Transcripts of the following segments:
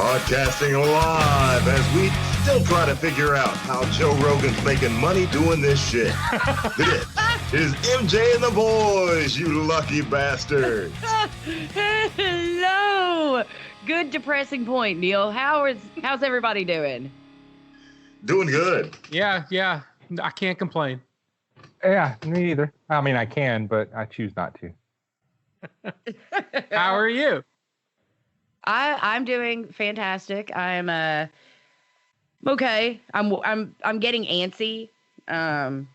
Broadcasting live as we still try to figure out how Joe Rogan's making money doing this shit. This is MJ and the boys, you lucky bastards. Hello. Good depressing point, Neil. How's everybody doing? Doing good. Yeah. I can't complain. Yeah, me either. I mean, I can, but I choose not to. How are you? I'm doing fantastic. I'm okay. I'm getting antsy. I'm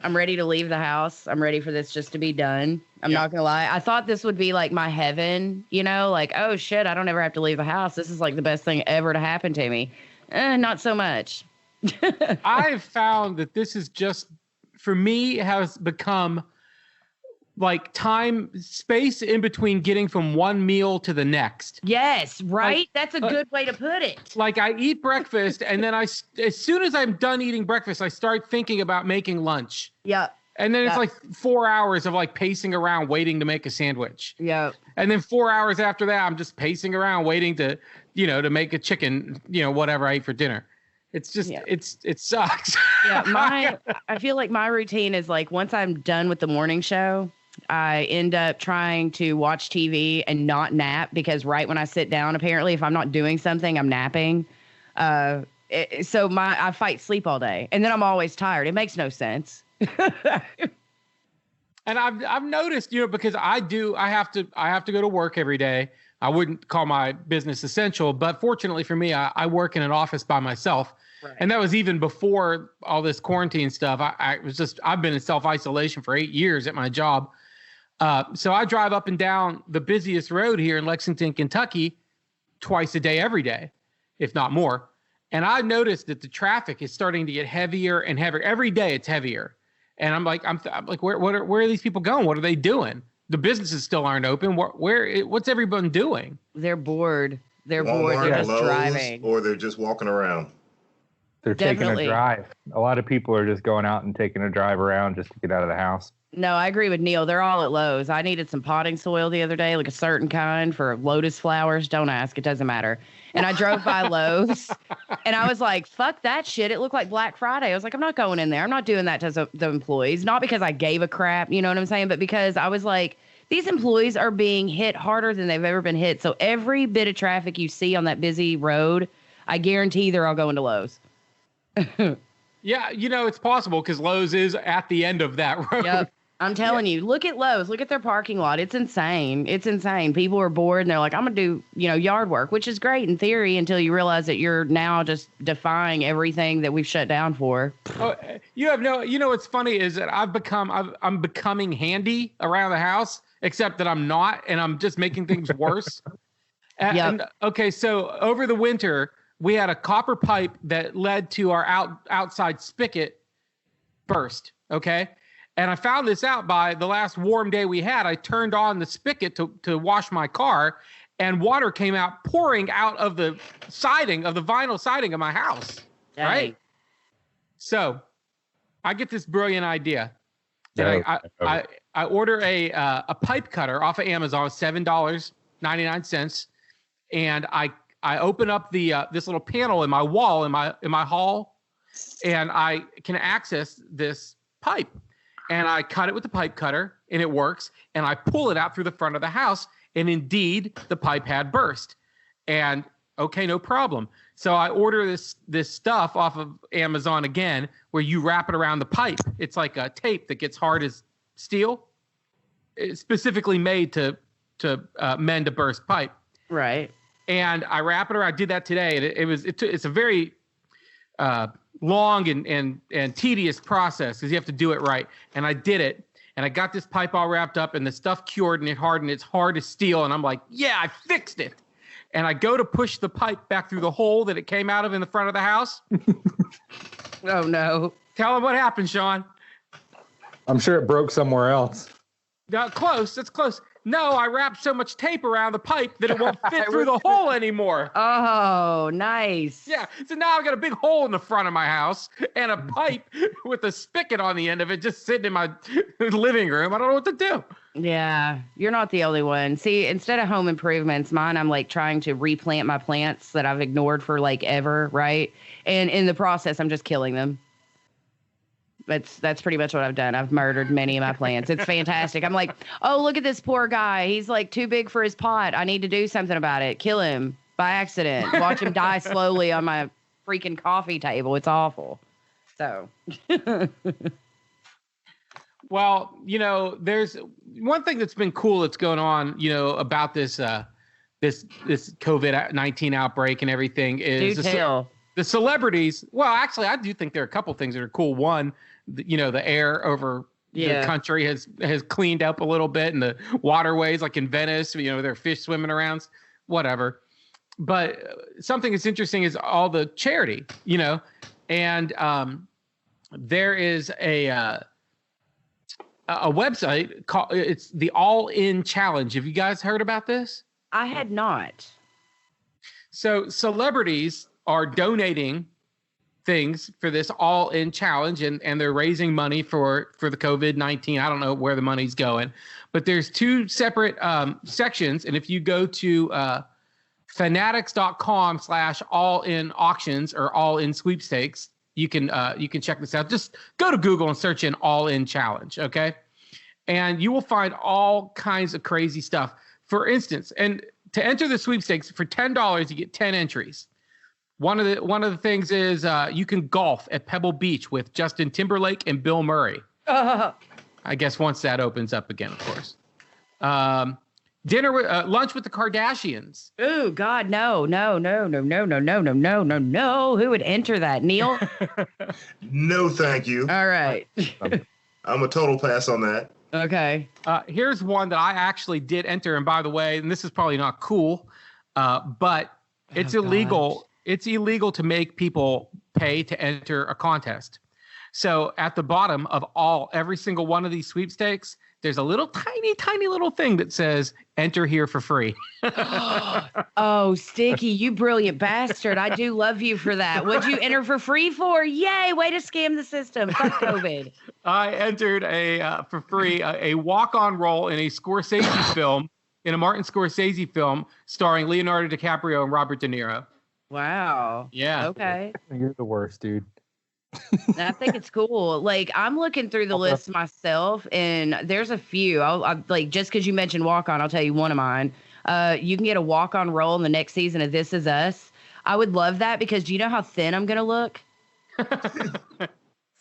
ready to leave the house. I'm ready for this just to be done. I'm not gonna lie. I thought this would be like my heaven, like, oh shit, I don't ever have to leave the house. This is like the best thing ever to happen to me. Not so much. I've found that this is just, for me, has become like space in between getting from one meal to the next. Yes, right? That's a good way to put it. Like I eat breakfast and then as soon as I'm done eating breakfast, I start thinking about making lunch. Yeah. And then it's like 4 hours of like pacing around waiting to make a sandwich. Yeah. And then 4 hours after that, I'm just pacing around waiting to, to make a chicken, whatever I eat for dinner. It's just, it sucks. Yeah. I feel like my routine is like, once I'm done with the morning show, I end up trying to watch TV and not nap, because right when I sit down, apparently, if I'm not doing something, I'm napping. So I fight sleep all day, and then I'm always tired. It makes no sense. And I've noticed, because I have to go to work every day. I wouldn't call my business essential, but fortunately for me, I work in an office by myself. Right. And that was even before all this quarantine stuff. I've been in self-isolation for 8 years at my job. So I drive up and down the busiest road here in Lexington, Kentucky, twice a day, every day, if not more. And I noticed that the traffic is starting to get heavier and heavier. Every day it's heavier. And I'm like, where are these people going? What are they doing? The businesses still aren't open. What's everyone doing? They're bored. They're Walmart, bored. They're just Lowe's, driving. Or they're just walking around. They're taking a drive. A lot of people are just going out and taking a drive around just to get out of the house. No, I agree with Neil. They're all at Lowe's. I needed some potting soil the other day, like a certain kind for lotus flowers. Don't ask. It doesn't matter. And I drove by Lowe's and I was like, fuck that shit. It looked like Black Friday. I was like, I'm not going in there. I'm not doing that to the employees. Not because I gave a crap, you know what I'm saying? But because I was like, these employees are being hit harder than they've ever been hit. So every bit of traffic you see on that busy road, I guarantee they're all going to Lowe's. Yeah, it's possible because Lowe's is at the end of that road. Yep. I'm telling you, look at Lowe's. Look at their parking lot. It's insane. It's insane. People are bored and they're like, I'm going to do, yard work, which is great in theory until you realize that you're now just defying everything that we've shut down for. Oh, what's funny is that I'm becoming handy around the house, except that I'm not, and I'm just making things worse. Okay, so over the winter, we had a copper pipe that led to our outside spigot burst, okay? And I found this out by the last warm day we had. I turned on the spigot to wash my car, and water came out pouring out of the siding, of the vinyl siding of my house, Dang. right? So I get this brilliant idea. I order a pipe cutter off of Amazon, $7.99, and I open up this little panel in my wall in my hall, and I can access this pipe. And I cut it with the pipe cutter, and it works. And I pull it out through the front of the house, and indeed, the pipe had burst. And okay, no problem. So I order this stuff off of Amazon again, where you wrap it around the pipe. It's like a tape that gets hard as steel. It's specifically made to mend a burst pipe. Right. And I wrap it around. I did that today, and it's a very long and tedious process because you have to do it right. And I did it, and I got this pipe all wrapped up, and the stuff cured, and it hardened. It's hard as steel, and I'm like, yeah, I fixed it. And I go to push the pipe back through the hole that it came out of in the front of the house. Oh no! Tell them what happened, Sean. I'm sure it broke somewhere else. Close. That's close. No, I wrapped so much tape around the pipe that it won't fit through the hole anymore. Oh, nice. Yeah. So now I've got a big hole in the front of my house and a pipe with a spigot on the end of it just sitting in my living room. I don't know what to do. Yeah, you're not the only one. See, instead of home improvements, mine, I'm like trying to replant my plants that I've ignored for like ever, right? And in the process, I'm just killing them. That's pretty much what I've done. I've murdered many of my plants. It's fantastic. I'm like, oh, look at this poor guy. He's like too big for his pot. I need to do something about it. Kill him by accident. Watch him die slowly on my freaking coffee table. It's awful. So. Well, there's one thing that's been cool that's going on, about this this COVID-19 outbreak and everything is the celebrities. Well, actually, I do think there are a couple things that are cool. One, the air over the country has cleaned up a little bit, and the waterways, like in Venice, there are fish swimming around, whatever. But something that's interesting is all the charity, and there is a website called, it's the All In Challenge. Have you guys heard about this? I had not. So celebrities are donating things for this All In Challenge, and they're raising money for the COVID-19. I don't know where the money's going, but there's two separate sections. And if you go to fanatics.com/all-in-auctions or all-in sweepstakes, you can check this out. Just go to Google and search in All In Challenge, okay? And you will find all kinds of crazy stuff. For instance, and to enter the sweepstakes for $10, you get 10 entries. One of the things is you can golf at Pebble Beach with Justin Timberlake and Bill Murray. I guess once that opens up again, of course. Lunch with the Kardashians. Oh God, no. Who would enter that? Neil? No, thank you. All right. I'm a total pass on that. Okay. Here's one that I actually did enter, and by the way, and this is probably not cool, but it's illegal. Gosh. It's illegal to make people pay to enter a contest. So at the bottom of every single one of these sweepstakes, there's a little tiny little thing that says enter here for free. Oh, Sticky, you brilliant bastard. I do love you for that. What'd you enter for free for? Yay, way to scam the system. Fuck COVID. I entered for free a walk-on role in a Scorsese film, in a Martin Scorsese film starring Leonardo DiCaprio and Robert De Niro. Wow. Yeah. Okay. You're the worst, dude. I think it's cool. Like, I'm looking through the list myself, and there's a few. I'll like, just because you mentioned walk on, I'll tell you one of mine. You can get a walk on role in the next season of This Is Us. I would love that because do you know how thin I'm gonna look?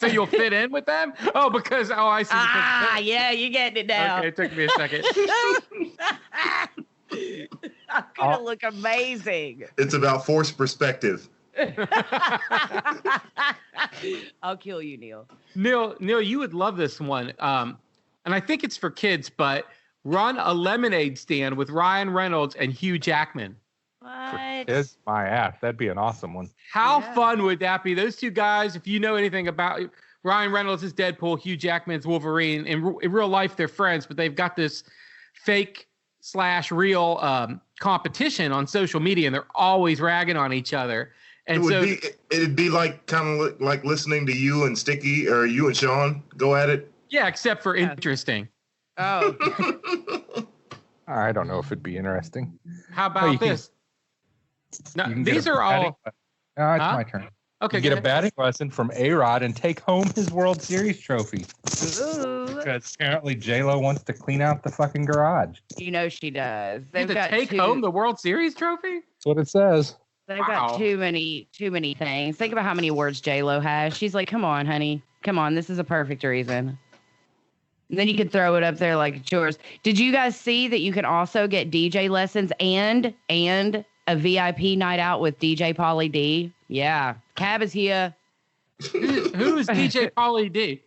So you'll fit in with them? Oh, I see. Yeah, you getting it now. Okay, it took me a second. I'm gonna look amazing. It's about forced perspective. I'll kill you, Neil. Neil, you would love this one. And I think it's for kids, but run a lemonade stand with Ryan Reynolds and Hugh Jackman. What? Kids, my ass. That'd be an awesome one. How fun would that be? Those two guys, if you know anything about Ryan Reynolds is Deadpool, Hugh Jackman's Wolverine. In real life, they're friends, but they've got this fake/real competition on social media, and they're always ragging on each other. And it'd be like kind of like listening to you and Sticky or you and Sean go at it. Yeah, except for interesting. Oh. I don't know if it'd be interesting. How about this? No, these are all. It's my turn. Okay, you get a batting lesson from A-Rod and take home his World Series trophy. Ooh. Because apparently J-Lo wants to clean out the fucking garage. You know she does. They've got take home the World Series trophy? That's what it says. They've got too many things. Think about how many awards J-Lo has. She's like, come on, honey. Come on. This is a perfect reason. And then you can throw it up there like it's yours. Did you guys see that you can also get DJ lessons and a VIP night out with DJ Pauly D? Yeah. Cab is here. Who's DJ Pauly D?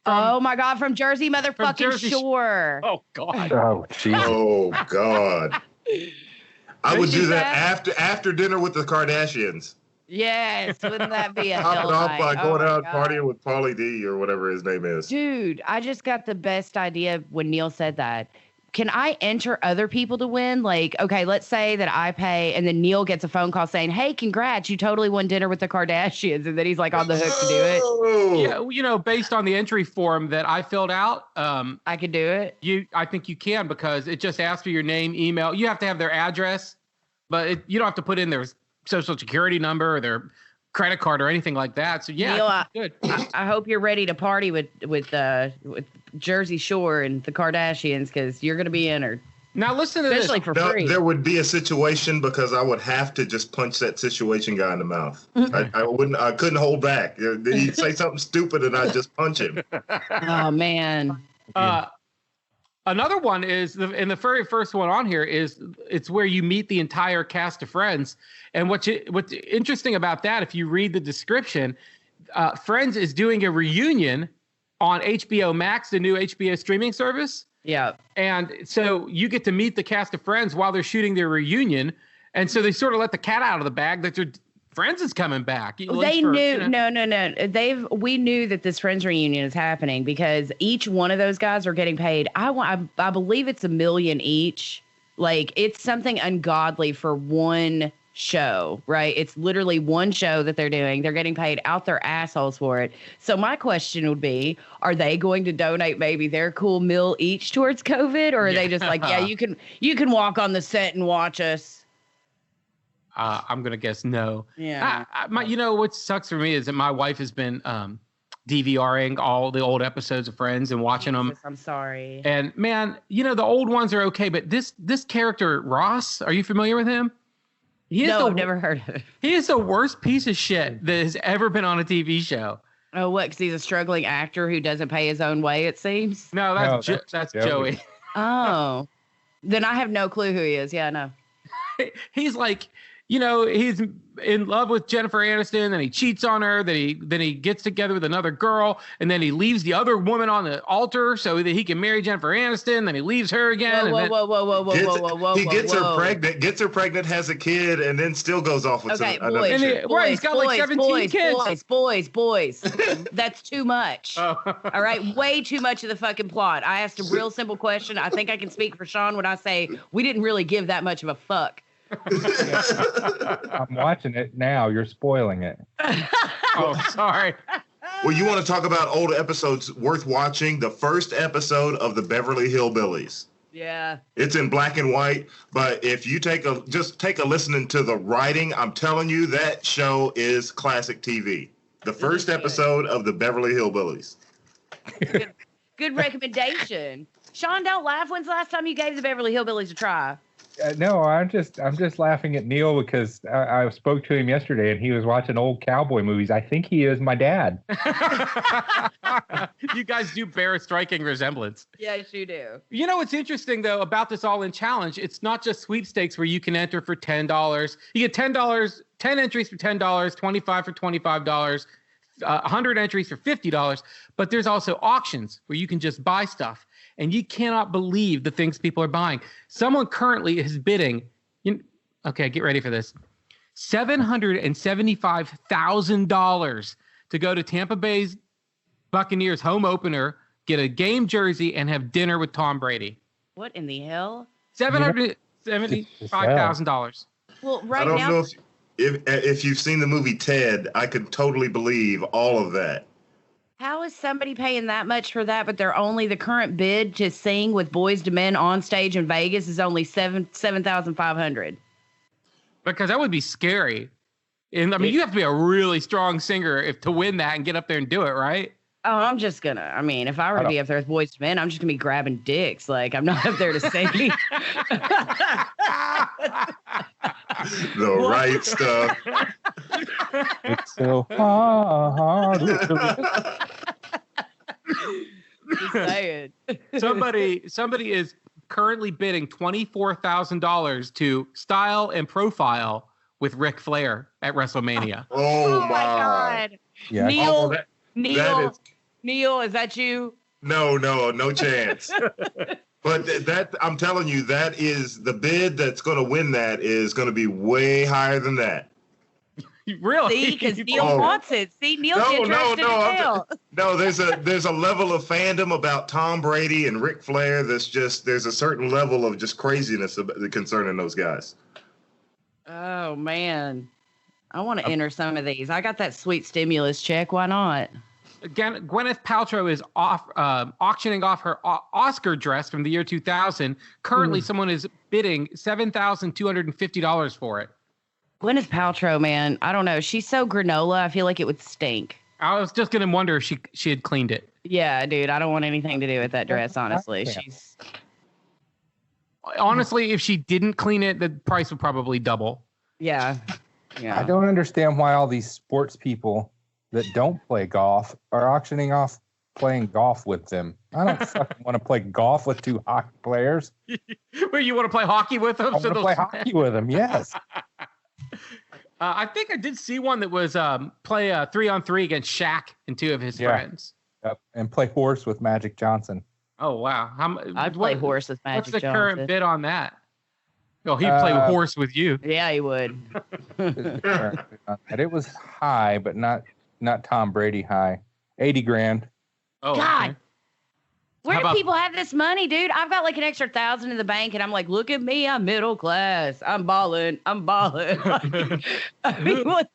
Oh my God, from Jersey motherfucking Shore. Oh God. Oh jeez. Oh God. I would do that after dinner with the Kardashians. Yes, wouldn't that be a Top hell it off night? by going out partying with Pauly D or whatever his name is. Dude, I just got the best idea when Neil said that. can I enter other people to win? Like, okay, let's say that I pay and then Neil gets a phone call saying, hey, congrats, you totally won dinner with the Kardashians. And then he's like on the hook to do it. Yeah, based on the entry form that I filled out, I could do it. I think you can, because it just asks for your name, email. You have to have their address, but you don't have to put in their social security number or their credit card or anything like that. So yeah, Neil, good. I hope you're ready to party with Jersey Shore and the Kardashians, because you're going to be entered. Now listen to Especially this. for free. There would be a situation because I would have to just punch that situation guy in the mouth. I couldn't hold back. He'd say something stupid and I'd just punch him. Oh man. Another one is and the very first one on here is it's where you meet the entire cast of Friends. And what's interesting about that, if you read the description, Friends is doing a reunion on HBO Max, the new HBO streaming service. Yeah. And so you get to meet the cast of Friends while they're shooting their reunion. And so they sort of let the cat out of the bag that their Friends is coming back. They knew, no. We knew that this Friends reunion is happening because each one of those guys are getting paid. I believe it's $1 million each. Like, it's something ungodly for one show, right? It's literally one show that they're doing. They're getting paid out their assholes for it. So my question would be, are they going to donate maybe their cool meal each towards COVID? Or are they just like, yeah, you can walk on the set and watch us? I'm going to guess no. Yeah. What sucks for me is that my wife has been DVRing all the old episodes of Friends and watching them. I'm sorry. And man, the old ones are okay, but this character, Ross, are you familiar with him? I've never heard of it. He is the worst piece of shit that has ever been on a TV show. Oh, what? Because he's a struggling actor who doesn't pay his own way, it seems? No, that's Joey. Oh. Then I have no clue who he is. Yeah, I know. He's like, he's in love with Jennifer Aniston, and he cheats on her. Then he gets together with another girl, and then he leaves the other woman on the altar so that he can marry Jennifer Aniston. Then he leaves her again. Whoa. He gets her pregnant, has a kid, and then still goes off with another chick. Right, he's got like 17 kids. Boys. That's too much. Oh. All right, way too much of the fucking plot. I asked a real simple question. I think I can speak for Sean when I say we didn't really give that much of a fuck. I'm watching it now. You're spoiling it. Oh, sorry. Well, you want to talk about old episodes worth watching? The first episode of the Beverly Hillbillies. Yeah. It's in black and white, but if you take a listening to the writing, I'm telling you that show is classic TV. The first episode of the Beverly Hillbillies. Good recommendation. Sean, don't laugh. When's the last time you gave the Beverly Hillbillies a try? No, I'm just laughing at Neil because I spoke to him yesterday and he was watching old cowboy movies. I think he is my dad. You guys do bear a striking resemblance. Yes, you do. What's interesting though about this all-in challenge? It's not just sweepstakes where you can enter for $10. You get $10, 10 entries for $10, 25 for $25, 100 entries for $50. But there's also auctions where you can just buy stuff. And you cannot believe the things people are buying. Someone currently is bidding, okay, get ready for this, $775,000 to go to Tampa Bay's Buccaneers home opener, get a game jersey, and have dinner with Tom Brady. What in the hell? $775,000. Well, right I don't now, know if you've seen the movie Ted, I could totally believe all of that. how is somebody paying that much for that, but they're only the current bid to sing with Boyz II Men on stage in Vegas is only $7,500? Because that would be scary. And I mean, you have to be a really strong singer to win that and get up there and do it, right? Oh, I'm just gonna, I mean, if I were to be up there with Boyz II Men, I'm just gonna be grabbing dicks. Like, I'm not up there to sing. The right stuff. It's so hard. Just saying. Somebody is currently bidding $24,000 to style and profile with Ric Flair at WrestleMania. Oh my God. Yeah. Neil, is that you? No chance. But that I'm telling you, that is the bid that's going to win. That is going to be way higher than that. Really? See, because Neil wants it. See, Neil's interested in Neil. No, there's a level of fandom about Tom Brady and Ric Flair there's a certain level of just craziness concerning those guys. Oh, man. I want to enter some of these. I got that sweet stimulus check. Why not? Again, Gwyneth Paltrow is auctioning off her Oscar dress from the year 2000. Currently, someone is bidding $7,250 for it. Gwyneth Paltrow, man, I don't know. She's so granola. I feel like it would stink. I was just going to wonder if she had cleaned it. Yeah, dude, I don't want anything to do with that dress, honestly. Honestly, if she didn't clean it, the price would probably double. Yeah. I don't understand why all these sports people that don't play golf are auctioning off playing golf with them. I don't fucking want to play golf with two hockey players. Where you want to play hockey with them? I want to play hockey with them, yes. I think I did see one that was play 3-on-3 against Shaq and two of his friends. Yep. And play horse with Magic Johnson. Oh, wow. I'd play horse with Magic Johnson. What's the current bid on that? Oh, he'd play horse with you. Yeah, he would. It was high, but not Tom Brady high. 80 grand. Oh, God. okay. Where do people have this money, dude? I've got like an extra 1,000 in the bank, and I'm like, look at me, I'm middle class. I'm balling. Like, I mean, what?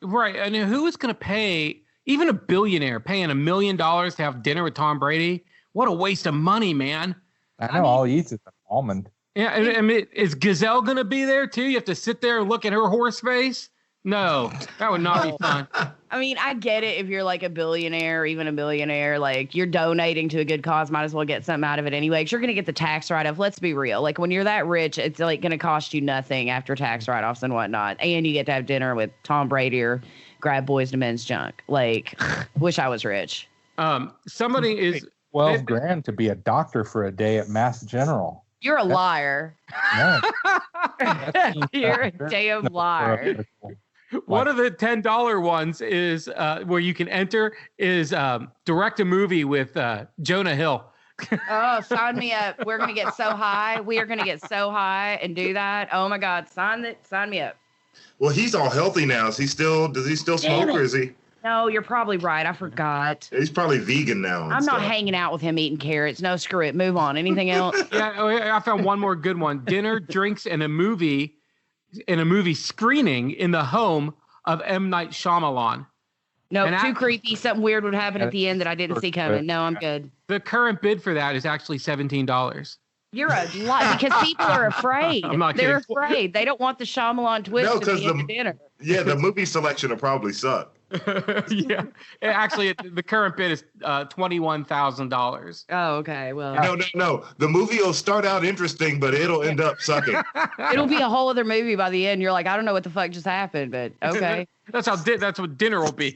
Right. And who is going to pay, even a billionaire paying $1 million to have dinner with Tom Brady? What a waste of money, man. I know all he eats is an almond. Yeah, I mean, is Gazelle going to be there too? You have to sit there and look at her horse face? No, that would not be fun. I mean, I get it if you're like a billionaire or even a millionaire, like you're donating to a good cause, might as well get something out of it anyway. 'Cause you're going to get the tax write-off. Let's be real. Like when you're that rich, it's like going to cost you nothing after tax write-offs and whatnot. And you get to have dinner with Tom Brady or grab Boys to Men's junk. Like, wish I was rich. Somebody is 12 grand to be a doctor for a day at Mass General. You're a liar. No. You're a damn liar. One of the $10 ones is where you can enter is direct a movie with Jonah Hill. Oh, sign me up. We're going to get so high. We are going to get so high and do that. Oh my God. Sign me up. Well, he's all healthy now. Does he still smoke or is he? No, you're probably right. I forgot. He's probably vegan now. I'm not hanging out with him eating carrots. No, screw it. Move on. Anything else? Yeah, I found one more good one. Dinner, drinks, and a movie screening in the home of M. Night Shyamalan. No, too creepy. Something weird would happen at the end that I didn't see coming. No, I'm good. The current bid for that is actually $17. You're a lie because people are afraid. They're afraid. They don't want the Shyamalan twist to be in the dinner. Yeah, the movie selection will probably suck. Yeah, actually, the current bid is $21,000. Oh, okay. Well, no. The movie will start out interesting, but it'll end up sucking. It'll be a whole other movie by the end. You're like, I don't know what the fuck just happened, but okay. That's what dinner will be.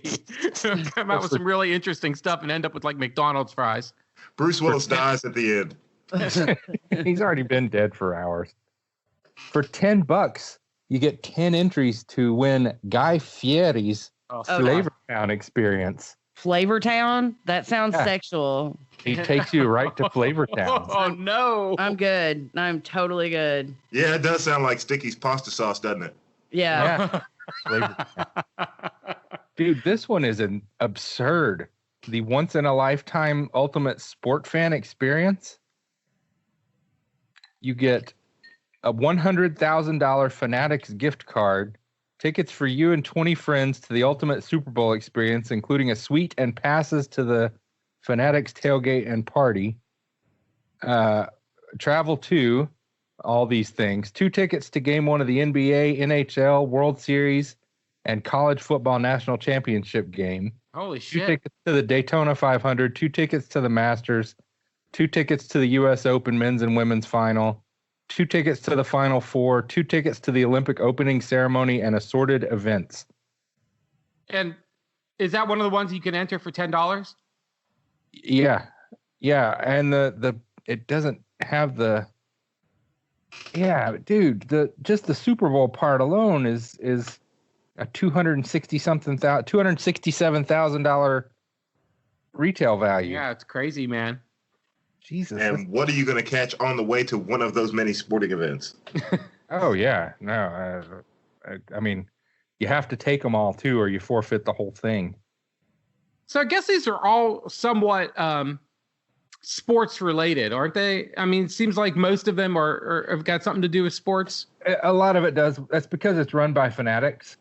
Come out with some really interesting stuff and end up with like McDonald's fries. Bruce Willis dies at the end. He's already been dead for hours. For $10, you get 10 entries to win Guy Fieri's Flavor Town experience. Flavor Town? That sounds sexual. He takes you right to Flavor Town. Oh, no. I'm good. I'm totally good. Yeah, it does sound like Sticky's pasta sauce, doesn't it? Yeah. Dude, this one is an absurd. The once-in-a-lifetime ultimate sport fan experience. You get a $100,000 Fanatics gift card, tickets for you and 20 friends to the ultimate Super Bowl experience, including a suite and passes to the Fanatics tailgate and party. Travel to all these things. 2 tickets to game 1 of the NBA, NHL, World Series, and college football national championship game. Holy shit. 2 tickets to the Daytona 500, 2 tickets to the Masters, 2 tickets to the U.S. Open men's and women's final, 2 tickets to the Final Four, 2 tickets to the Olympic opening ceremony, and assorted events. And is that one of the ones you can enter for $10? Yeah. And the it doesn't have the. Yeah, dude. The Super Bowl part alone is a $267,000 retail value. Yeah, it's crazy, man. Jesus. And what are you going to catch on the way to one of those many sporting events? Oh yeah, no. I mean, you have to take them all too, or you forfeit the whole thing. So I guess these are all somewhat sports related, aren't they? I mean, it seems like most of them are have got something to do with sports. A lot of it does. That's because it's run by Fanatics.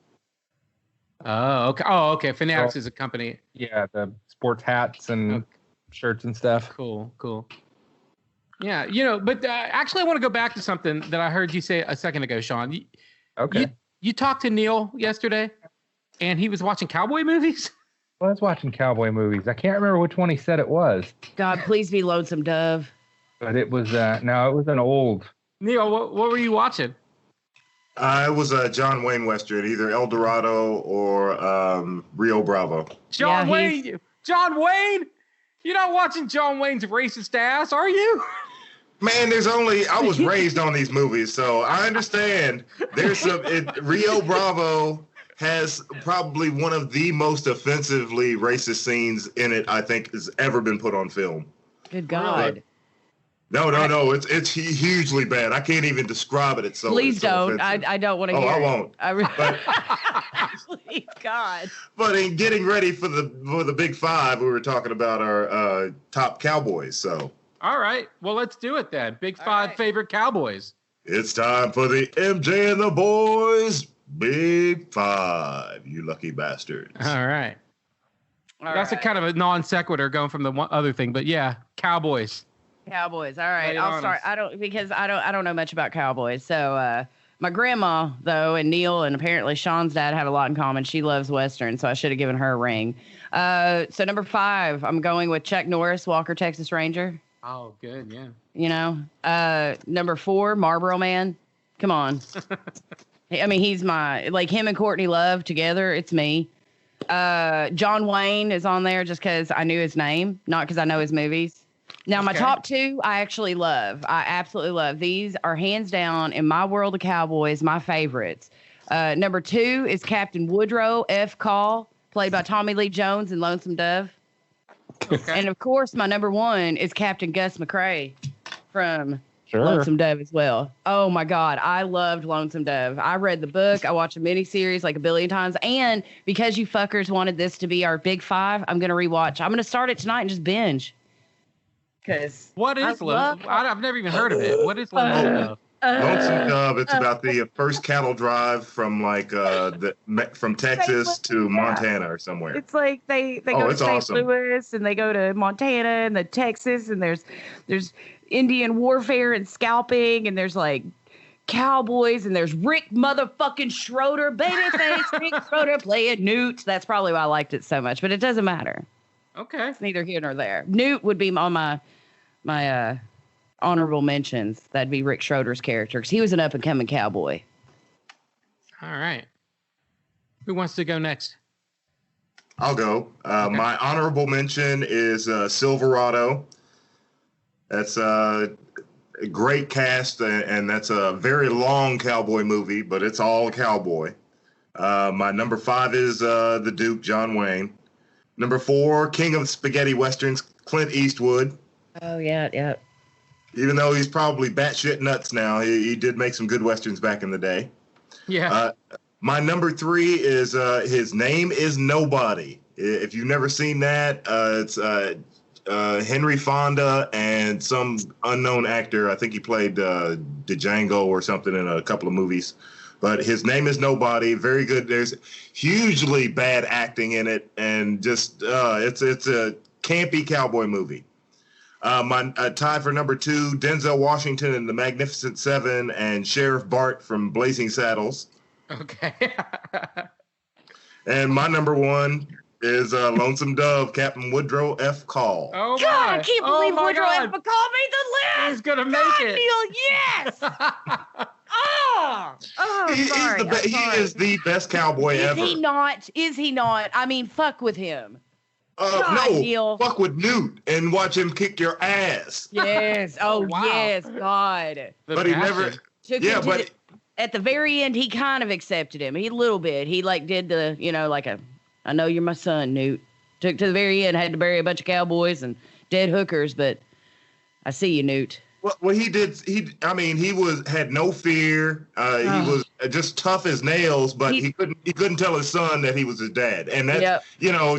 Oh, okay. Oh, okay. Fanatics is a company. Yeah, the sports hats and shirts and stuff. Cool. Yeah, but actually I want to go back to something that I heard you say a second ago, Sean. Okay. You talked to Neil yesterday, and he was watching cowboy movies? Well, I was watching cowboy movies. I can't remember which one he said it was. God, please be Lonesome Dove. But it was, no, it was an old. Neil, what were you watching? It was a John Wayne Western, either El Dorado or Rio Bravo. John Wayne? John Wayne? You're not watching John Wayne's racist ass, are you? Man, I was raised on these movies, so I understand. Rio Bravo has probably one of the most offensively racist scenes in it, I think, has ever been put on film. Good God. No. It's hugely bad. I can't even describe it. It's so Please don't. offensive. I don't want to hear I it. won't. Please, God. But in getting ready for the Big Five, we were talking about our top cowboys, so. All right. Well, let's do it then. Big Five favorite cowboys. It's time for the MJ and the Boys Big Five, you lucky bastards. All right. That's a kind of a non sequitur going from the one other thing, but yeah, cowboys. Cowboys. All right. I'll start. I don't know much about cowboys. So my grandma, though, and Neil and apparently Sean's dad have a lot in common. She loves Western, so I should have given her a ring. So number 5, I'm going with Chuck Norris, Walker, Texas Ranger. Oh, good, yeah. Number 4, Marlboro Man. Come on. I mean, he's him and Courtney Love together. It's me. John Wayne is on there just because I knew his name, not because I know his movies. Now, my top 2, I actually love. I absolutely love. These are hands down in my world of cowboys, my favorites. Number 2 is Captain Woodrow F. Call, played by Tommy Lee Jones in Lonesome Dove. Okay. And of course, my number 1 is Captain Gus McCrae from Lonesome Dove as well. Oh my God, I loved Lonesome Dove. I read the book. I watched a miniseries like a billion times. And because you fuckers wanted this to be our Big Five, I'm going to rewatch. I'm going to start it tonight and just binge. Because what is I've never even heard of it. What is Lonesome Dove? Lonesome Dove. It's about the first cattle drive from from Texas to Montana or somewhere. It's like they go to St. Louis and they go to Montana and the Texas and there's Indian warfare and scalping and there's like cowboys and there's Rick motherfucking Schroeder, babyface Rick Schroeder playing Newt. That's probably why I liked it so much, but it doesn't matter. Okay, it's neither here nor there. Newt would be on my honorable mentions. That'd be Rick Schroeder's character because he was an up and coming cowboy. All right, who wants to go next? I'll go. Okay. My honorable mention is Silverado. That's a great cast, and that's a very long cowboy movie, but it's all cowboy. My number 5 is the Duke, John Wayne. Number 4, King of Spaghetti Westerns, Clint Eastwood. Oh, yeah. Even though he's probably batshit nuts now, he did make some good Westerns back in the day. Yeah. My number 3 is His Name is Nobody. If you've never seen that, it's Henry Fonda and some unknown actor. I think he played Django or something in a couple of movies. But His Name is Nobody. Very good. There's hugely bad acting in it, and just it's a campy cowboy movie. My tie for number 2, Denzel Washington in The Magnificent Seven and Sheriff Bart from Blazing Saddles. Okay. And my number 1 is Lonesome Dove, Captain Woodrow F. Call. Oh God, I can't believe Woodrow F. Call made the list. He's gonna make it. Neil, yes. He is the best cowboy ever. Is he not? I mean, fuck with him. No, fuck with Newt and watch him kick your ass. Yes. Oh, wow. Yes, God. But he never. But at the very end, he kind of accepted him. He a little bit. He did the, I know you're my son, Newt. Took to the very end, had to bury a bunch of cowboys and dead hookers, but I see you, Newt. Well, he did. He had no fear. He was just tough as nails, but he couldn't tell his son that he was his dad, and that's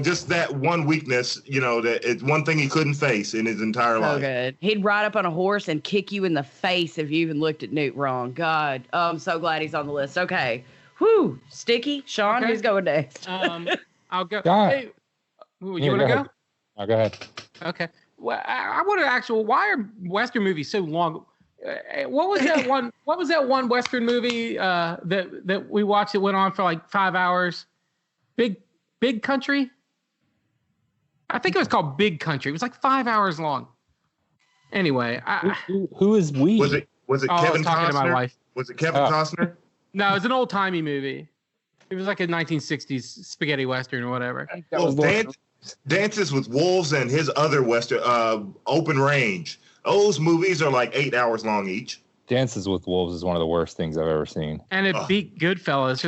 just that one weakness. That it's one thing he couldn't face in his entire life. Good. He'd ride up on a horse and kick you in the face if you even looked at Newt wrong. God, I'm so glad he's on the list. Okay, whew, Sticky. Sean, who's going next? I'll go. God. Hey, you want to go? Oh, go ahead. Okay. Well, I want to why are Western movies so long? What was that one? What was that one Western movie that we watched that went on for like 5 hours? Big Country. I think it was called Big Country. It was like 5 hours long. Anyway, who is we? Was it Kevin I was talking Costner? to my wife. Was it Kevin Costner? No, it was an old timey movie. It was like a 1960s spaghetti western or whatever. Dances with Wolves and his other Western, Open Range. Those movies are like 8 hours long each. Dances with Wolves is one of the worst things I've ever seen. And it beat Goodfellas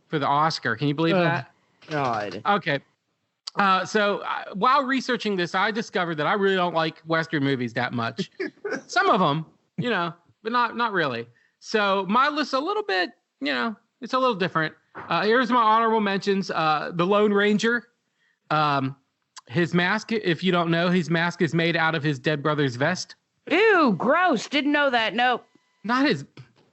for the Oscar. Can you believe that? God. Okay. So while researching this, I discovered that I really don't like Western movies that much. Some of them, but not really. So my list's a little bit, it's a little different. Here's my honorable mentions. The Lone Ranger. His mask, if you don't know, his mask is made out of his dead brother's vest. Ew, gross. Didn't know that. Nope. Not his.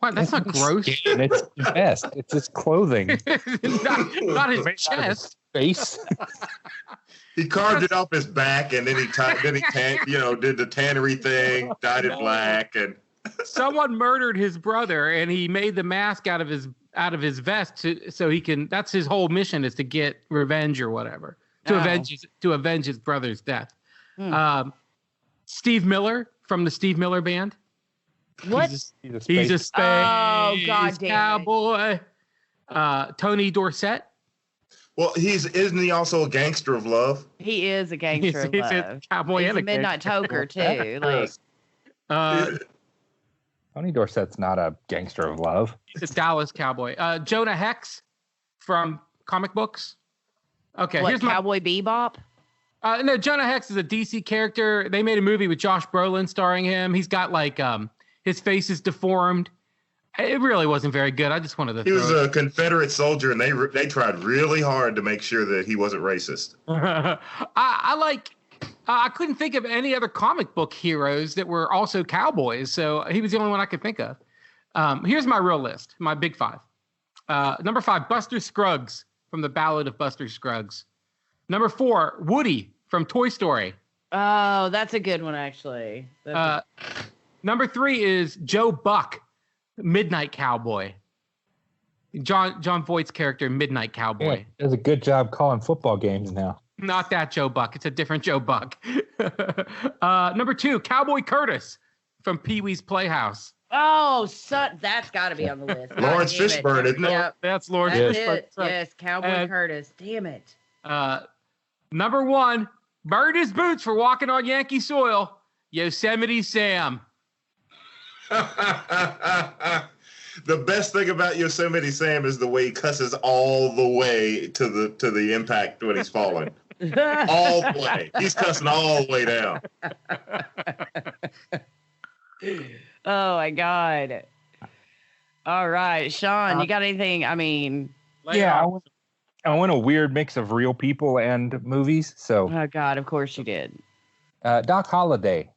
What? That's not gross. It's his vest. It's his clothing. not his chest. Face. He carved it off his back, and then he did the tannery thing, dyed it black, and someone murdered his brother, and he made the mask out of his vest so he can. That's his whole mission, is to get revenge or whatever, to avenge his brother's death. Steve Miller from the Steve Miller Band. What? He's a space God damn cowboy. Tony Dorsett. Well, isn't he also a gangster of love? He is a gangster of He's love. a cowboy He's and a midnight toker too. Tony Dorsett's not a gangster of love. He's a Dallas cowboy. Jonah Hex from comic books. Okay, What, here's Cowboy Bebop? No, Jonah Hex is a DC character. They made a movie with Josh Brolin starring him. He's got his face is deformed. It really wasn't very good. I just wanted to. He was a Confederate soldier, and they tried really hard to make sure that he wasn't racist. I couldn't think of any other comic book heroes that were also cowboys, so he was the only one I could think of. Here's my real list, my big five. Number 5, Buster Scruggs from The Ballad of Buster Scruggs. Number 4, Woody from Toy Story. Oh, that's a good one, actually. Number 3 is Joe Buck, Midnight Cowboy. John Voight's character, Midnight Cowboy. Yeah, does a good job calling football games now. Not that Joe Buck. It's a different Joe Buck. Number 2, Cowboy Curtis from Pee-wee's Playhouse. Oh, that's got to be on the list. Lawrence Fishburne, isn't it? Yep. That's Lawrence That's Fishburne. it. Yes, Cowboy Curtis. Damn it. Number 1, burned his boots for walking on Yankee soil, Yosemite Sam. The best thing about Yosemite Sam is the way he cusses all the way to the impact when he's falling. All the way. He's cussing all the way down. Oh, my God. All right. Sean, you got anything? I mean. I went a weird mix of real people and movies. So. Oh, God. Of course you did. Doc Holliday.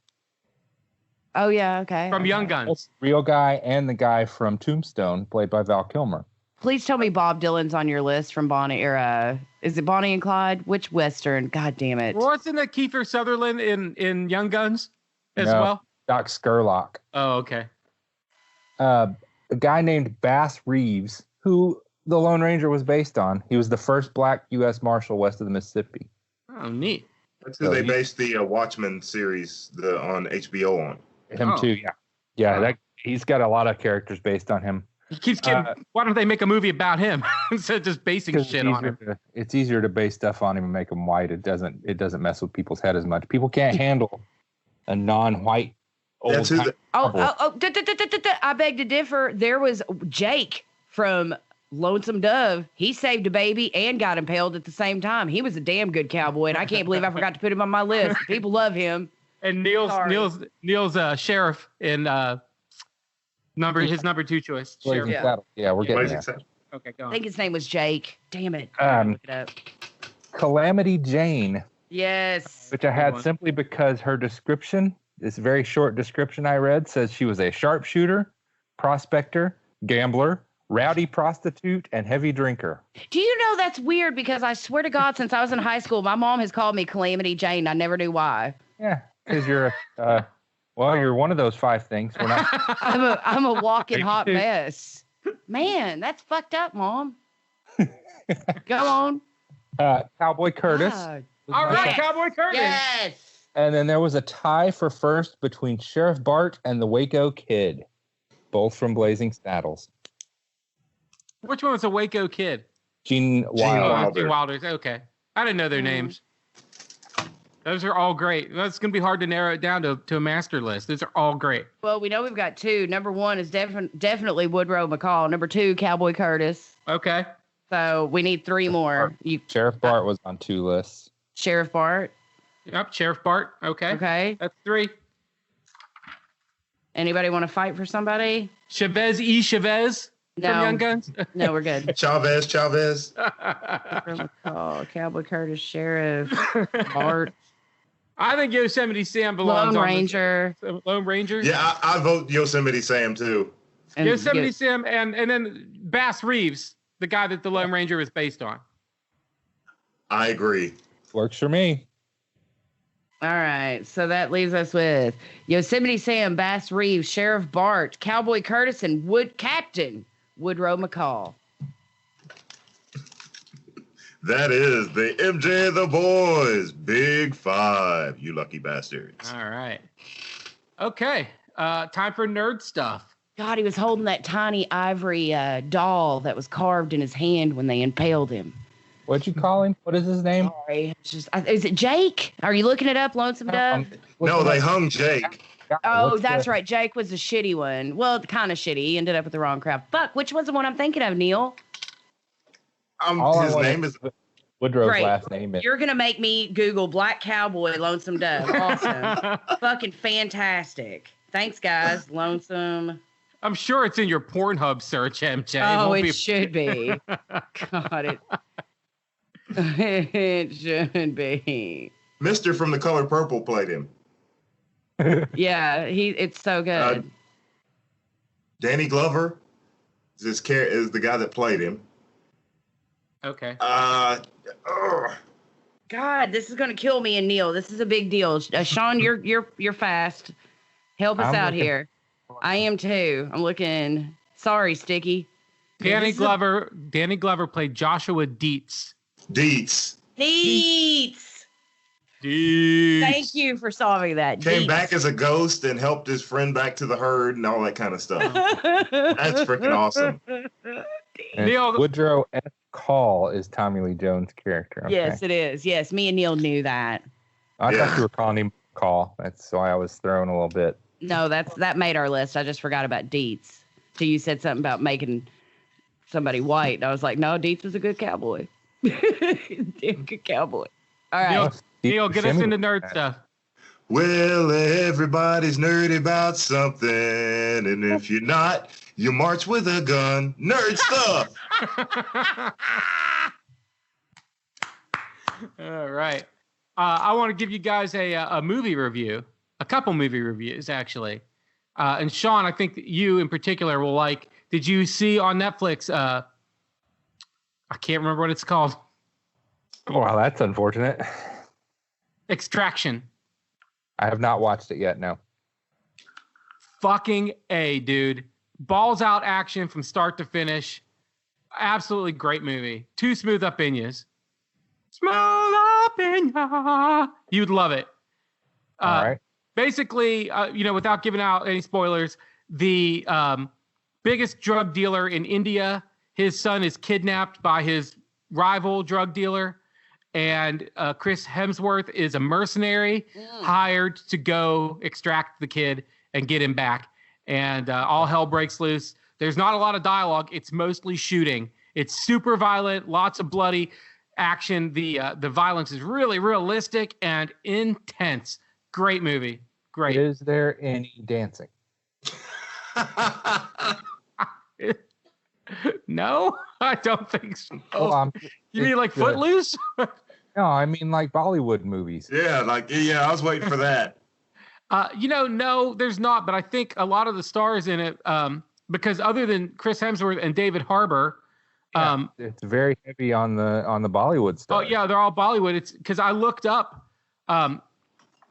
Oh, yeah. Okay. From Young Guns. Real guy and the guy from Tombstone, played by Val Kilmer. Please tell me Bob Dylan's on your list from Bonnie era. Is it Bonnie and Clyde? Which Western? God damn it. Wasn't it Kiefer Sutherland in Young Guns as well? Doc Scurlock. Oh, okay. A guy named Bass Reeves, who the Lone Ranger was based on. He was the first black U.S. Marshal west of the Mississippi. Oh, neat. That's who they based the Watchmen series on HBO on. Him too, yeah. Yeah, he's got a lot of characters based on him. He keeps getting. Why don't they make a movie about him instead of just basing shit on him? It's easier to base stuff on him and make him white. It doesn't mess with people's head as much. People can't handle a non-white old. I beg to differ. There was Jake from Lonesome Dove. He saved a baby and got impaled at the same time. He was a damn good cowboy, and I can't believe I forgot to put him on my list. People love him. And Neil's sheriff in his number 2 choice. Blazing Sheriff. Saddles. Yeah, we're getting there. Okay, go I on. think his name was Jake. Damn it. Look it up. Calamity Jane, Yes. which I had simply because her description, this very short description I read, says she was a sharpshooter, prospector, gambler, rowdy prostitute, and heavy drinker. Do you know that's weird? Because I swear to God, since I was in high school, my mom has called me Calamity Jane. I never knew why. Yeah, because you're you're one of those 5 things. We're not. I'm a walking hot mess. Man, that's fucked up, Mom. Go on. Cowboy Curtis. God. All right, Yes. Cowboy Curtis. Yes. And then there was a tie for first between Sheriff Bart and the Waco Kid, both from Blazing Saddles. Which one was the Waco Kid? Gene Wilder. Gene Wilder's. Okay. I didn't know their names. Those are all great. That's going to be hard to narrow it down to a master list. Those are all great. Well, we know we've got 2. Number 1 is definitely Woodrow McCall. Number 2, Cowboy Curtis. Okay. So we need 3 more. Sheriff Bart was on 2 lists. Sheriff Bart. Yep, Sheriff Bart. Okay. Okay. That's 3. Anybody want to fight for somebody? Chavez No. from Young Guns. No, we're good. Chavez. McCall, Cowboy Curtis, Sheriff Bart, I think Yosemite Sam belongs Lone on Ranger. Lone Ranger. Yeah, I vote Yosemite Sam too. And Yosemite Sam and then Bass Reeves, the guy that the Lone Ranger is based on. I agree. Works for me. All right, so that leaves us with Yosemite Sam, Bass Reeves, Sheriff Bart, Cowboy Curtis, and Captain Woodrow McCall. That is the MJ and the Boys Big 5, you lucky bastards. All right. Okay. Time for nerd stuff. God, he was holding that tiny ivory doll that was carved in his hand when they impaled him. What'd you call him? What is his name? Sorry, it's just is it Jake? Are you looking it up, Lonesome Dove? No, they hung Jake. Oh, that's right. Jake was the shitty one. Well, kind of shitty. He ended up with the wrong crowd. Fuck, which one's the one I'm thinking of, Neil? His name is Woodrow's Great. last name. You're going to make me Google Black Cowboy Lonesome Dove. Awesome. Fucking fantastic. Thanks, guys. Lonesome. I'm sure it's in your Pornhub search, MJ. Oh, won't it should be. God, it should be. Mr. from The Color Purple played him. Yeah, it's so good. Danny Glover is the guy that played him. Okay. God, this is going to kill me and Neil. This is a big deal. Sean, you're fast. Help us I'm out looking. here. I am too. I'm looking. Sorry, Sticky. Danny Glover played Joshua Dietz. Dietz. Dietz. Dietz. Thank you for solving that. Came Dietz. back as a ghost and helped his friend back to the herd and all that kind of stuff. That's freaking awesome. And Neil- Woodrow S. Call is Tommy Lee Jones' character. Okay. Yes, it is. Yes, me and Neil knew that. I Yeah. thought you were calling him Call. That's why I was thrown a little bit. No, that made our list. I just forgot about Dietz. So you said something about making somebody white. And I was like, no, Dietz was a good cowboy. Damn good cowboy. All right. Neil, get us into nerd stuff. Well, everybody's nerdy about something, and if you're not, you march with a gun. Nerd stuff. All right. I want to give you guys a movie review, a couple movie reviews, actually. And Sean, I think that you in particular will like. Did you see on Netflix? I can't remember what it's called. Wow, that's unfortunate. Extraction. I have not watched it yet. No. Fucking A, dude. Balls out action from start to finish. Absolutely great movie. Two smooth opinions. Smooth opinion. You'd love it. All right. Basically, without giving out any spoilers, the biggest drug dealer in India, his son is kidnapped by his rival drug dealer. And Chris Hemsworth is a mercenary hired to go extract the kid and get him back. And all hell breaks loose. There's not a lot of dialogue. It's mostly shooting. It's super violent, lots of bloody action. The violence is really realistic and intense. Great movie. Great. Is there any dancing? No, I don't think so. Well, You mean like Footloose? No, I mean like Bollywood movies. Yeah, I was waiting for that. No, there's not. But I think a lot of the stars in it, because other than Chris Hemsworth and David Harbour, it's very heavy on the Bollywood stuff. Oh yeah, they're all Bollywood. It's because I looked up.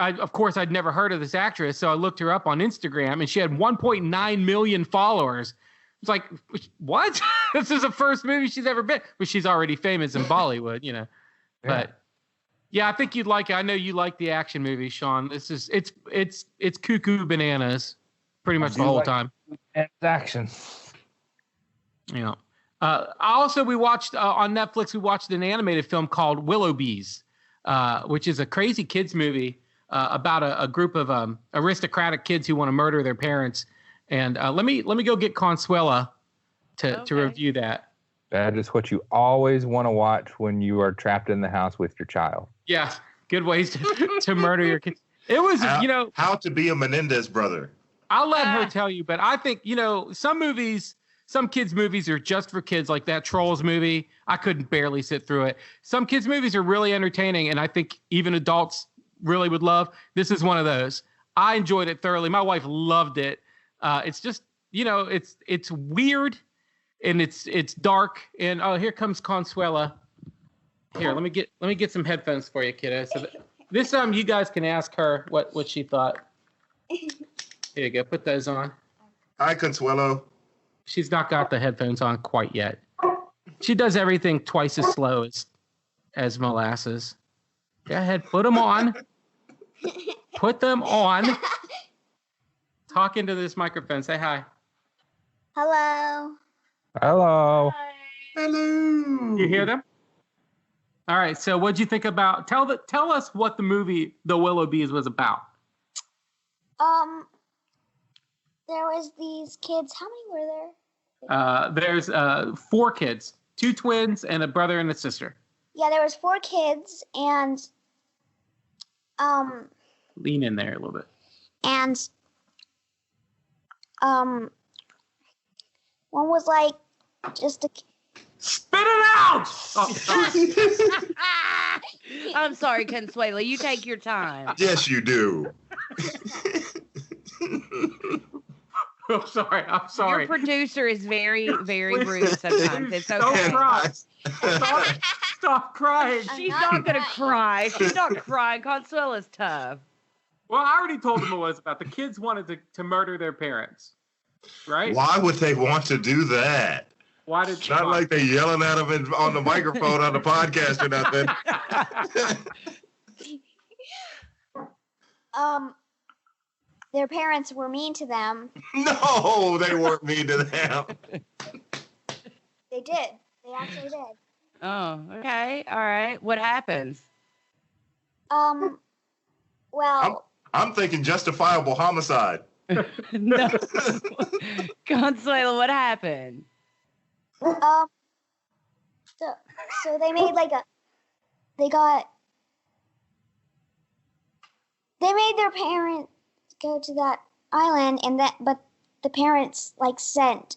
Of course, I'd never heard of this actress, so I looked her up on Instagram, and she had 1.9 million followers. It's like, what? This is the first movie she's ever been, but she's already famous in Bollywood, you know. Yeah. But yeah, I think you'd like it. I know you like the action movie, Sean. It's cuckoo bananas, pretty much the whole time. And it's action. Yeah. We watched on Netflix. We watched an animated film called Willowbees, which is a crazy kids movie about a group of aristocratic kids who want to murder their parents. And let me go get Consuela to review that. That is what you always want to watch when you are trapped in the house with your child. Yeah, good ways to murder your kids. It was, How to Be a Menendez Brother. I'll let her tell you, but I think, some kids' movies are just for kids, like that Trolls movie. I couldn't barely sit through it. Some kids' movies are really entertaining, and I think even adults really would love. This is one of those. I enjoyed it thoroughly. My wife loved it. It's just, it's weird, and it's dark. And here comes Consuela. Here, let me get some headphones for you, kiddo. So this time you guys can ask her what she thought. Here you go. Put those on. Hi, Consuelo. She's not got the headphones on quite yet. She does everything twice as slow as molasses. Go ahead, put them on. Put them on. Talk into this microphone. Say hi. Hello. Hello. Hi. Hello. You hear them? All right. So, what'd you think about? Tell us what the movie The Willowbees was about. There was these kids. How many were there? There's 4 kids, 2 twins, and a brother and a sister. Yeah, there was 4 kids, and Lean in there a little bit. and one was like just a. Spit it out! Oh, sorry. I'm sorry, Consuela. You take your time. Yes, you do. I'm sorry. Your producer is very, very rude sometimes. It's Don't okay. cry. Stop crying. She's not going to cry. She's not crying. Consuela's tough. Well, I already told them what it was about. The kids wanted to murder their parents, right? Why would they want to do that? Why did Not like they're yelling at them on the microphone on the podcast or nothing. Their parents were mean to them. No, they weren't mean to them. They did. They actually did. Oh, okay. All right. What happens? Well. I'm thinking justifiable homicide. No. Consuela, what happened? So they made they made their parents go to that island, but the parents sent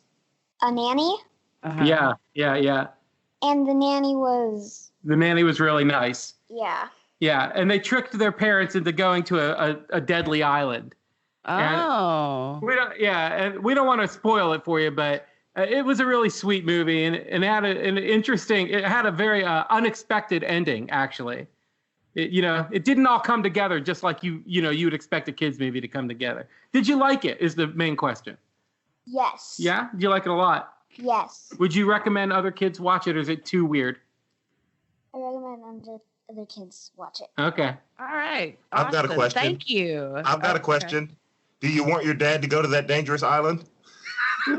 a nanny. Uh-huh. Yeah. And the nanny was really nice. Yeah. Yeah, and they tricked their parents into going to a deadly island. Oh. And we don't want to spoil it for you, but it was a really sweet movie, and it had it had a very unexpected ending, actually. It didn't all come together just like you would expect a kids movie to come together. Did you like it? Is the main question. Yes. Yeah? Did you like it a lot? Yes. Would you recommend other kids watch it, or is it too weird? I recommend other kids watch it. Okay. All right. I've got a Awesome. question. Thank you. I've got a question. Do you want your dad to go to that dangerous island? You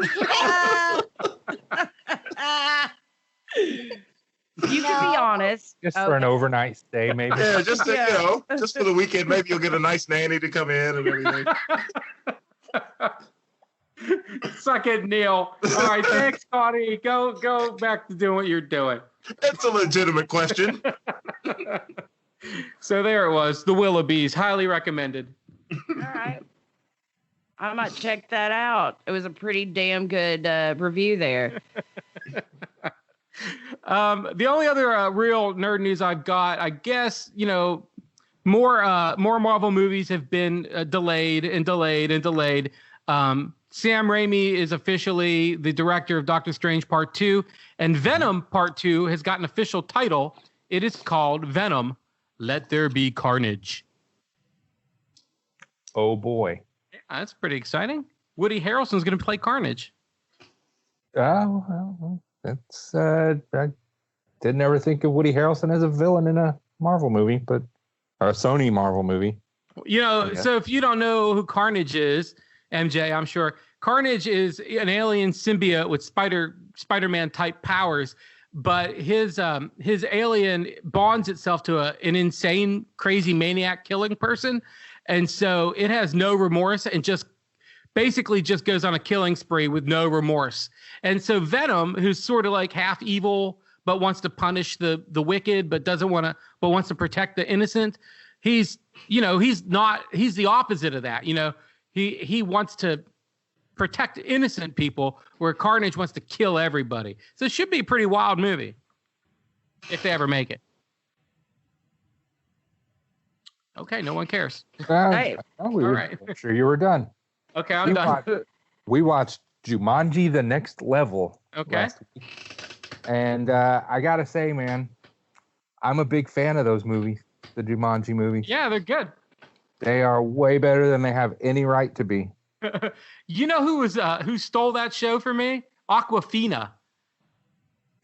can be honest. Just for an overnight stay, maybe. Yeah, just just for the weekend. Maybe you'll get a nice nanny to come in and everything. Suck it, Neil. All right, thanks, Connie. Go back to doing what you're doing. That's a legitimate question. So there it was, The Willoughbys, highly recommended. All right. I might check that out. It was a pretty damn good review there. The only other real nerd news I've got, I guess, more Marvel movies have been delayed and delayed and delayed. Sam Raimi is officially the director of Doctor Strange Part 2, and Venom Part 2 has got an official title. It is called Venom, Let There Be Carnage. Oh, boy. Yeah, that's pretty exciting. Woody Harrelson's going to play Carnage. Oh, well, that's I didn't ever think of Woody Harrelson as a villain in a Marvel movie, or a Sony Marvel movie. So if you don't know who Carnage is, MJ, I'm sure Carnage is an alien symbiote with Spider-Man type powers, but his alien bonds itself to an insane, crazy maniac killing person, and so it has no remorse and just goes on a killing spree with no remorse. And so Venom, who's sort of like half evil but wants to punish the wicked, but wants to protect the innocent. He's the opposite of that. He wants to protect innocent people, where Carnage wants to kill everybody. So it should be a pretty wild movie if they ever make it. Okay, no one cares. Right. All right. Sure you were done. Okay, I'm done. We watched Jumanji: The Next Level. Okay. Last week. And I gotta say, man, I'm a big fan of those movies, the Jumanji movies. Yeah, they're good. They are way better than they have any right to be. You know who stole that show for me? Aquafina.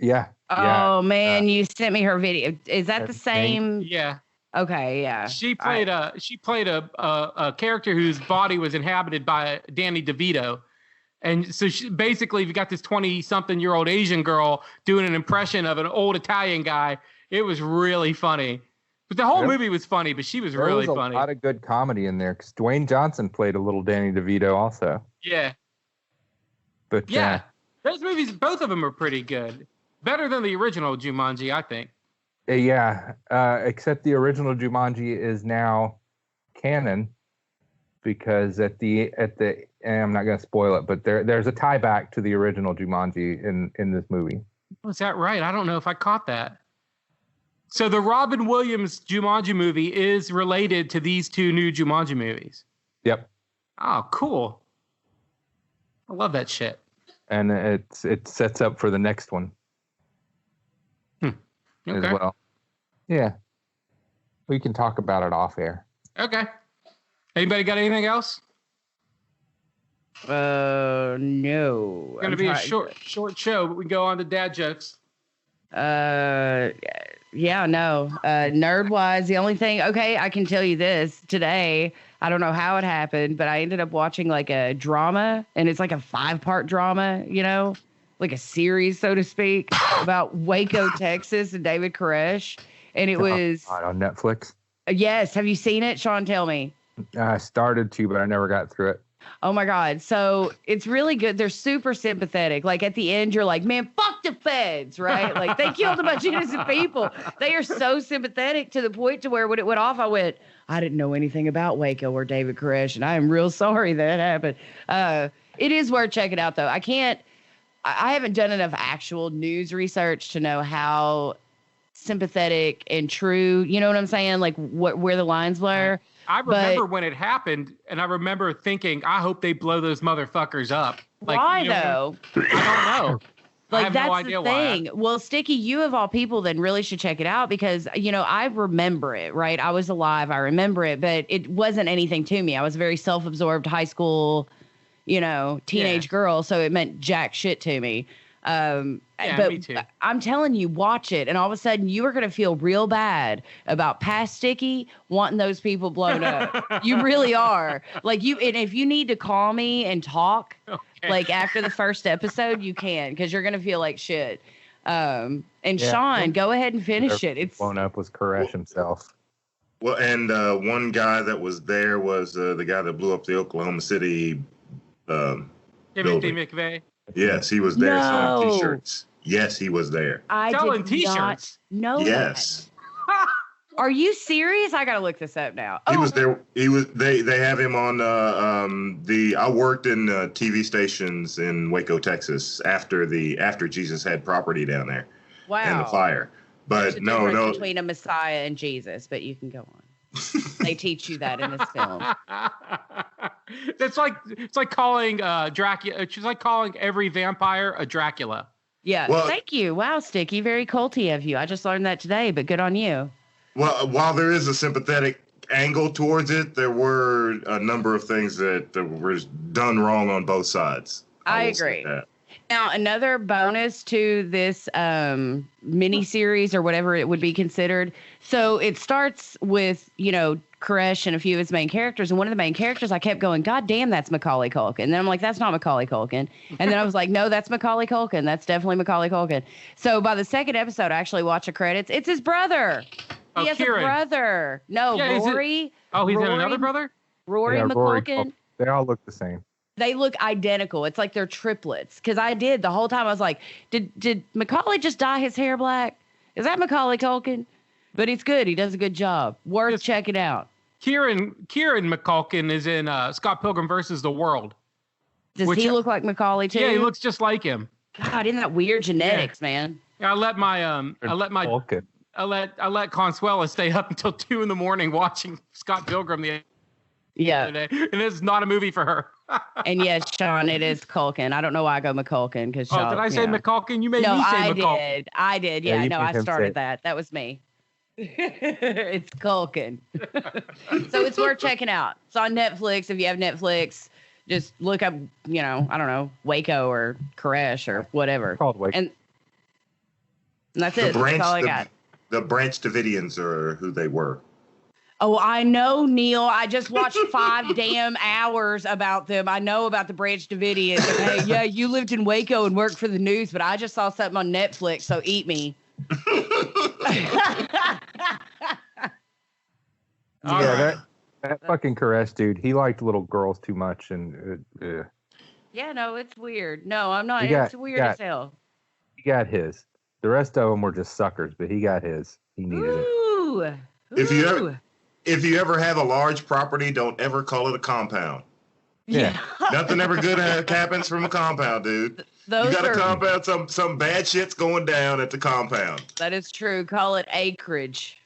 Yeah. Oh man, you sent me her video. Is that the same? Yeah. Okay, yeah. She played a character whose body was inhabited by Danny DeVito. And so basically, you've got this 20-something-year-old Asian girl doing an impression of an old Italian guy. It was really funny. But the whole movie was funny, but she was really funny. There was a lot of good comedy in there, because Dwayne Johnson played a little Danny DeVito also. Yeah. But yeah, those movies, both of them are pretty good. Better than the original Jumanji, I think. Yeah, except the original Jumanji is now canon, because at the I'm not going to spoil it, but there's a tie back to the original Jumanji in this movie. Was that right? I don't know if I caught that. So the Robin Williams Jumanji movie is related to these two new Jumanji movies. Yep. Oh, cool. I love that shit. And it sets up for the next one. Okay. As well. Yeah. We can talk about it off air. Okay. Anybody got anything else? No. It's going to be a short show, but we can go on to dad jokes. Yeah, no. Nerd wise, the only thing, okay, I can tell you this today. I don't know how it happened, but I ended up watching like a drama, and it's like a 5-part drama, like a series, so to speak, about Waco, Texas, and David Koresh. And it was on Netflix. Yes. Have you seen it? Sean, tell me. I started to, but I never got through it. Oh my God. So it's really good. They're super sympathetic. Like at the end, you're like, man, fuck the feds, right? Like they killed a bunch of innocent people. They are so sympathetic to the point to where when it went off, I didn't know anything about Waco or David Koresh, and I am real sorry that happened. It is worth checking out though. I haven't done enough actual news research to know how sympathetic and true, you know what I'm saying? Like where the lines blur. I remember when it happened, and I remember thinking, I hope they blow those motherfuckers up. Like, why though? I don't know. Like, I have that's no idea the thing. why. Well, Sticky, you of all people then really should check it out, because, I remember it, right? I was alive. I remember it, but it wasn't anything to me. I was a very self-absorbed high school, teenage girl. So it meant jack shit to me. But me too. I'm telling you, watch it. And all of a sudden you are going to feel real bad about past Sticky wanting those people blown up. You really are. Like and if you need to call me and talk, like after the first episode, you can, because you're going to feel like shit. Sean, go ahead and finish it. It's blown up was Koresh himself. Well, and one guy that was there was the guy that blew up the Oklahoma City Timothy building. McVeigh. Yes, he was there selling No. T-shirts. Yes, he was there. I Selling did T-shirts? not know Yes. that. Are you serious? I gotta look this up now. He was there. They have him on I worked in TV stations in Waco, Texas after Jesus had property down there. Wow. And the fire. There's But a no. difference between a Messiah and Jesus, but you can go on. They teach you that in this film. It's like calling Dracula. It's like calling every vampire a Dracula. Yeah. Well, thank you. Wow, Sticky. Very culty of you. I just learned that today, but good on you. Well, while there is a sympathetic angle towards it, there were a number of things that were done wrong on both sides. I agree. Now, another bonus to this mini series or whatever it would be considered. So it starts with, Koresh and a few of his main characters. And one of the main characters, I kept going, God damn, that's Macaulay Culkin. And then I'm like, that's not Macaulay Culkin. And then I was like, no, that's Macaulay Culkin. That's definitely Macaulay Culkin. So by the second episode, I actually watched the credits. It's his brother. He has Kieran. a brother. No, Yeah, Rory. He's Rory, got another brother? Rory McCulkin. They all look the same. They look identical. It's like they're triplets. Because I did the whole time. I was like, did Macaulay just dye his hair black? Is that Macaulay Culkin? But it's good. He does a good job. Worth checking out. Kieran McCulkin is in Scott Pilgrim versus the World. Does he look like Macaulay too? Yeah, he looks just like him. God, isn't that weird genetics, man? I let Consuela stay up until 2 a.m. watching Scott Pilgrim the other day, and it's not a movie for her. And yes, Sean, it is Culkin. I don't know why I go McCulkin because. Oh, did I say McCulkin? You made me say McCulkin. I did. Yeah, no, I started that. That was me. It's Culkin. So it's worth checking out. It's on Netflix. If you have Netflix, just look up, I don't know, Waco or Koresh or whatever. It's called Waco. And that's it. That's all I got. The Branch Davidians are who they were. Oh, I know, Neil. I just watched 5 damn hours about them. I know about the Branch Davidians. Hey, yeah, you lived in Waco and worked for the news, but I just saw something on Netflix, so eat me. That fucking Koresh dude, he liked little girls too much, and yeah, no, it's weird. No, I'm not. It's weird as hell. He got his. The rest of them were just suckers, but he got his. He needed it. If you ever have a large property, don't ever call it a compound. Yeah. Nothing ever good happens from a compound, dude. You got a compound, some bad shit's going down at the compound. That is true. Call it acreage.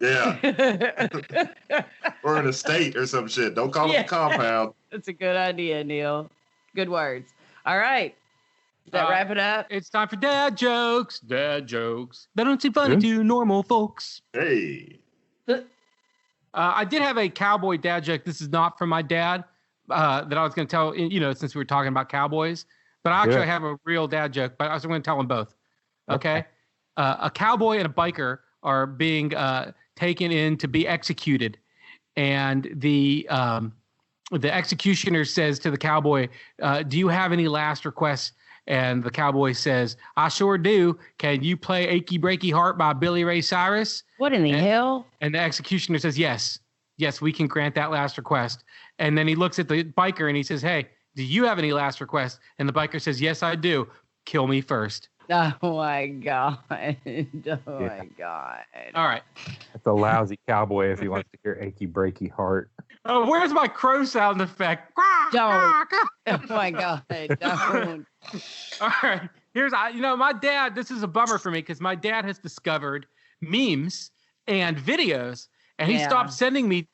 Yeah. Or an estate or some shit. Don't call it a compound. That's a good idea, Neil. Good words. All right. Does that wrap it up? It's time for dad jokes. Dad jokes. They don't seem funny to normal folks. Hey. I did have a cowboy dad joke. This is not from my dad that I was going to tell, since we were talking about cowboys. But I actually have a real dad joke, but I was going to tell them both. Okay? A cowboy and a biker are being taken in to be executed. And the executioner says to the cowboy, do you have any last requests? And the cowboy says, I sure do. Can you play Achy Breaky Heart by Billy Ray Cyrus? What in the hell? And the executioner says, yes, we can grant that last request. And then he looks at the biker and he says, hey, do you have any last requests? And the biker says, yes, I do. Kill me first. Oh, my God. Oh, my God. All right. That's a lousy cowboy if he wants to hear Achy Breaky Heart. Oh, where's my crow sound effect? Don't. Oh, my God. Don't. All right. My dad, this is a bummer for me because my dad has discovered memes and videos, and he stopped sending me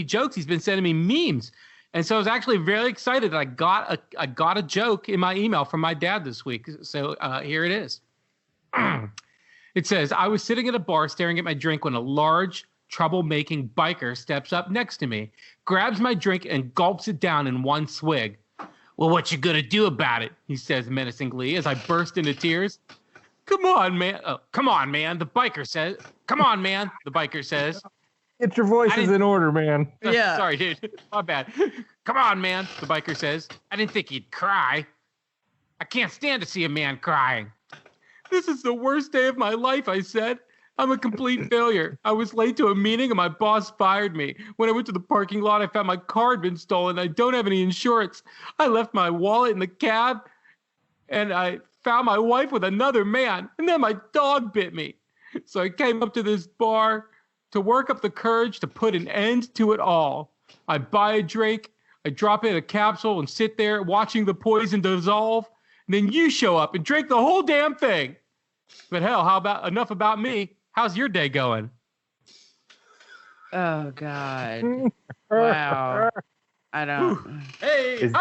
jokes. He's been sending me memes. And so I was actually very excited that I got a joke in my email from my dad this week. So here it is. It says, I was sitting at a bar staring at my drink when a large, troublemaking biker steps up next to me, grabs my drink, and gulps it down in one swig. Well, what you gonna do about it? He says menacingly as I burst into tears. Come on, man. Oh, come on, man. The biker says. Come on, man. The biker says. Get your voices in order, man. Yeah. Sorry, dude. My bad. Come on, man. The biker says. I didn't think he'd cry. I can't stand to see a man crying. This is the worst day of my life, I said. I'm a complete failure. I was late to a meeting and my boss fired me. When I went to the parking lot, I found my car had been stolen. I don't have any insurance. I left my wallet in the cab and I found my wife with another man. And then my dog bit me. So I came up to this bar to work up the courage to put an end to it all. I buy a drink, I drop in a capsule and sit there watching the poison dissolve. And then you show up and drink the whole damn thing. But hell, how about enough about me? How's your day going? Oh God! Wow. I don't. Hey,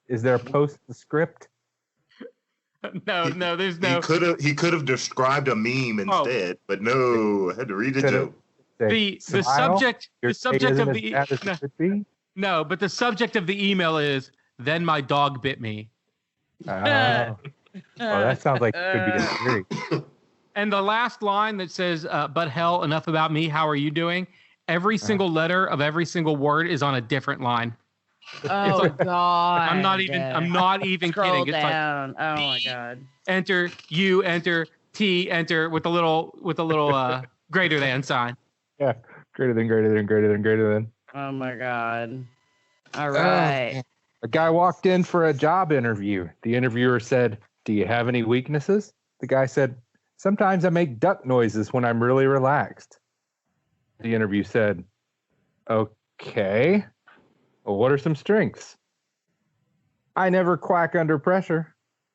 is there a postscript? No, there's no. He could have described a meme instead, but no, I had to read the joke. The subject of the no, but the subject of the email is then my dog bit me. Well, that sounds like it could be a theory. And the last line that says, but hell, enough about me. How are you doing? Every single letter of every single word is on a different line. Oh God! I'm not even Scroll kidding. down. It's like, oh my God! Enter U, enter T, enter with a little greater than sign. Yeah, greater than. Oh my God! All right. A guy walked in for a job interview. The interviewer said, "Do you have any weaknesses?" The guy said, "Sometimes I make duck noises when I'm really relaxed." The interview said, "Okay. Well, what are some strengths?" "I never quack under pressure."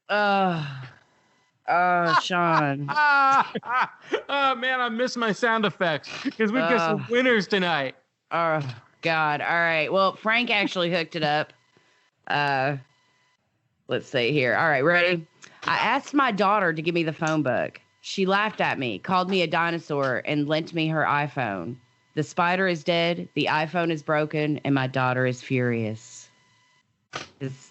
Sean. Oh man, I miss my sound effects because we've got some winners tonight. Oh God! All right. Well, Frank actually hooked it up. Let's see here. All right, ready? I asked my daughter to give me the phone book. She laughed at me, called me a dinosaur, and lent me her iPhone. The spider is dead, the iPhone is broken, and my daughter is furious.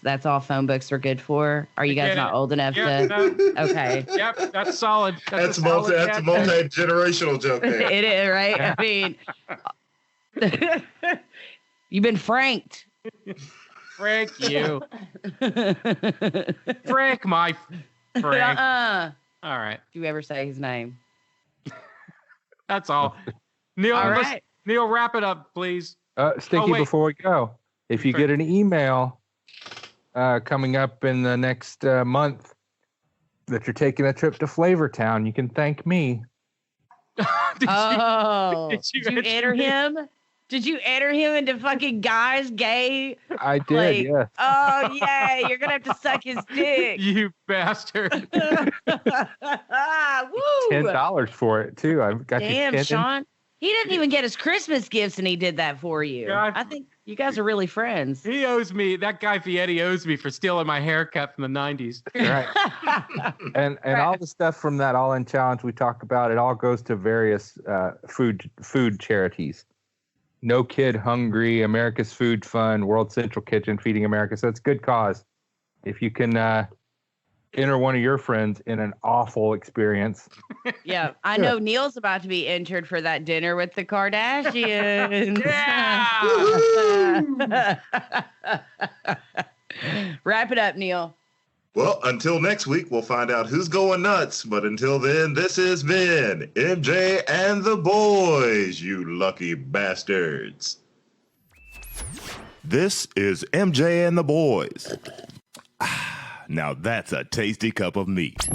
That's all phone books are good for? Are you guys not old enough to? No. Okay. Yep, that's solid. That's a multi-generational joke there. It is, right? I mean, you've been franked. Frank, you. Frank, my Frank. All right. Do you ever say his name? That's all. Neil, all right. Neil, wrap it up, please. Sticky, before we go, if you get an email coming up in the next month that you're taking a trip to Flavortown, you can thank me. Did you enter him? Did you enter him into fucking guys gay? I did, yes. Oh, yeah. You're going to have to suck his dick. You bastard. Woo. $10 for it, too. I've got Damn, Sean. He didn't even get his Christmas gifts, and he did that for you. God. I think you guys are really friends. He owes me. That guy Fietti owes me for stealing my haircut from the 90s. Right. and all the stuff from that All In Challenge we talked about, it all goes to various food charities. No Kid Hungry, America's Food Fund, World Central Kitchen, Feeding America. So it's a good cause. If you can enter one of your friends in an awful experience. Yeah, I know Neil's about to be entered for that dinner with the Kardashians. Yeah! Wrap it up, Neil. Well, until next week, we'll find out who's going nuts. But until then, this has been MJ and the Boys, you lucky bastards. This is MJ and the Boys. Now that's a tasty cup of meat.